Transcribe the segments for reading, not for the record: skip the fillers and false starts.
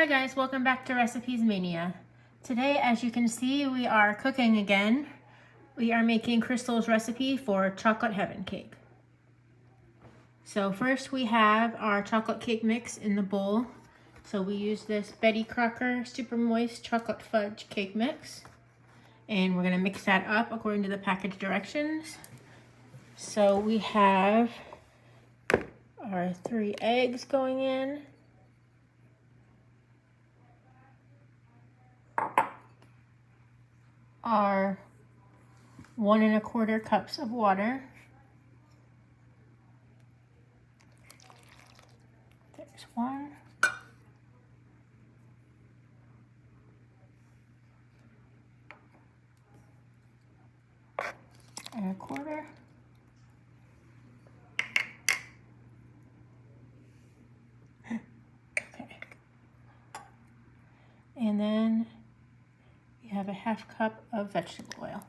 Hi guys, welcome back to Recipes Mania. Today, as you can see, we are cooking again. We are making Crystal's recipe for chocolate heaven cake. So first we have our chocolate cake mix in the bowl. So we use this Betty Crocker Super Moist Chocolate Fudge Cake Mix. And we're gonna mix that up according to the package directions. So we have our 3 eggs going in. Our 1 1/4 cups of water. There's 1. And 1/4. Okay. And then you have a 1/2 cup of vegetable oil.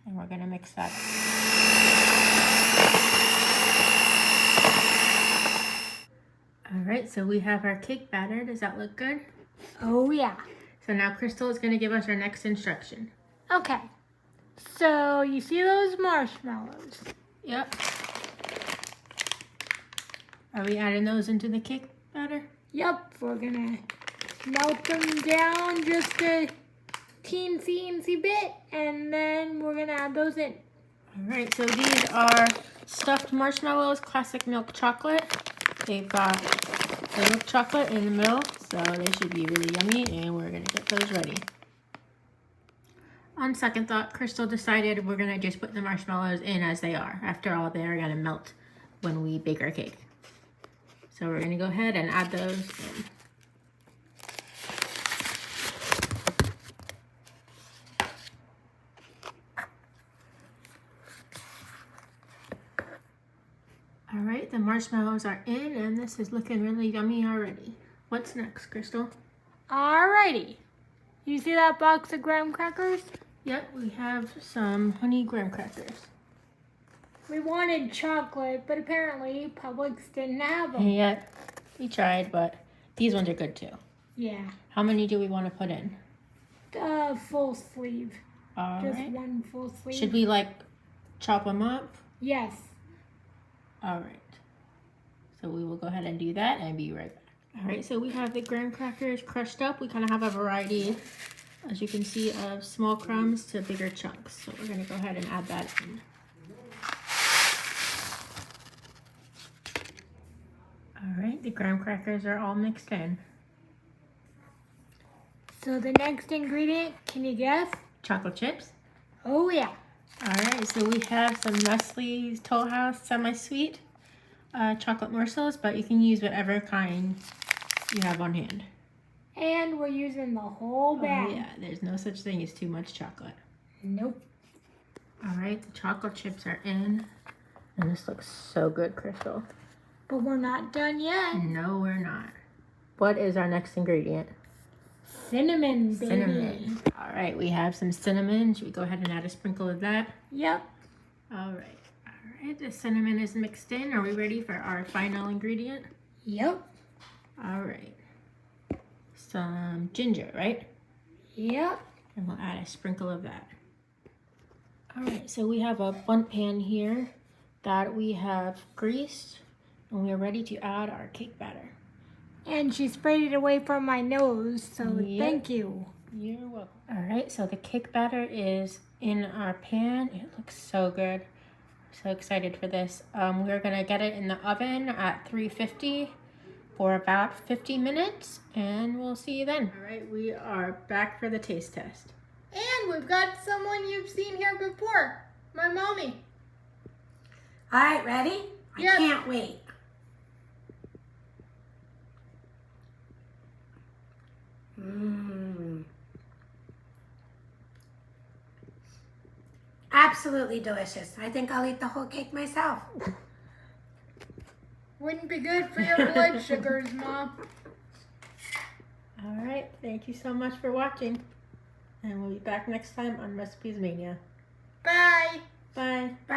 And we're gonna mix that up. All right, so we have our cake batter. Does that look good? Oh yeah. So now Crystal is gonna give us our next instruction. Okay. So you see those marshmallows? Yep. Are we adding those into the cake batter? Yep. We're gonna melt them down just a teensy bit, and then we're gonna add those in. All right, so these are stuffed marshmallows, classic milk chocolate. They've got the milk chocolate in the middle, so they should be really yummy, and we're gonna get those ready. On second thought, Crystal decided we're gonna just put the marshmallows in as they are. After all, they are gonna melt when we bake our cake. So we're gonna go ahead and add those in. All right, the marshmallows are in, and this is looking really yummy already. What's next, Crystal? Alrighty. You see that box of graham crackers? Yep, we have some honey graham crackers. We wanted chocolate, but apparently Publix didn't have them. Yeah, we tried, but these ones are good too. Yeah. How many do we want to put in? Full sleeve. All Just right. 1 full sleeve. Should we chop them up? Yes. All right. So we will go ahead and do that and be right back. All right, so we have the graham crackers crushed up. We kind of have a variety, as you can see, of small crumbs to bigger chunks. So we're gonna go ahead and add that in. All right, the graham crackers are all mixed in. So the next ingredient, can you guess? Chocolate chips. Oh yeah. All right, so we have some Nestle's Toll House semi-sweet chocolate morsels, but you can use whatever kind you have on hand. And we're using the whole bag. Oh yeah, there's no such thing as too much chocolate. Nope. All right, the chocolate chips are in, and this looks so good, Crystal. But we're not done yet. No, we're not. What is our next ingredient? Cinnamon, baby. Cinnamon. All right, we have some cinnamon. Should we go ahead and add a sprinkle of that? Yep. All right, the cinnamon is mixed in. Are we ready for our final ingredient? Yep. All right. Some ginger, right? Yep. And we'll add a sprinkle of that. All right, so we have a bundt pan here that we have greased, and we are ready to add our cake batter. And she sprayed it away from my nose, so Yep. thank you. You're welcome. All right, so the cake batter is in our pan. It looks so good. So excited for this. We're gonna get it in the oven at 350 for about 50 minutes, and we'll see you then. All right, we are back for the taste test. And we've got someone you've seen here before, my mommy. All right, ready? Yep. I can't wait. Absolutely delicious. I think I'll eat the whole cake myself. Wouldn't be good for your blood sugars, Mom. All right, thank you so much for watching, and we'll be back next time on Recipes Mania. Bye. Bye. Bye.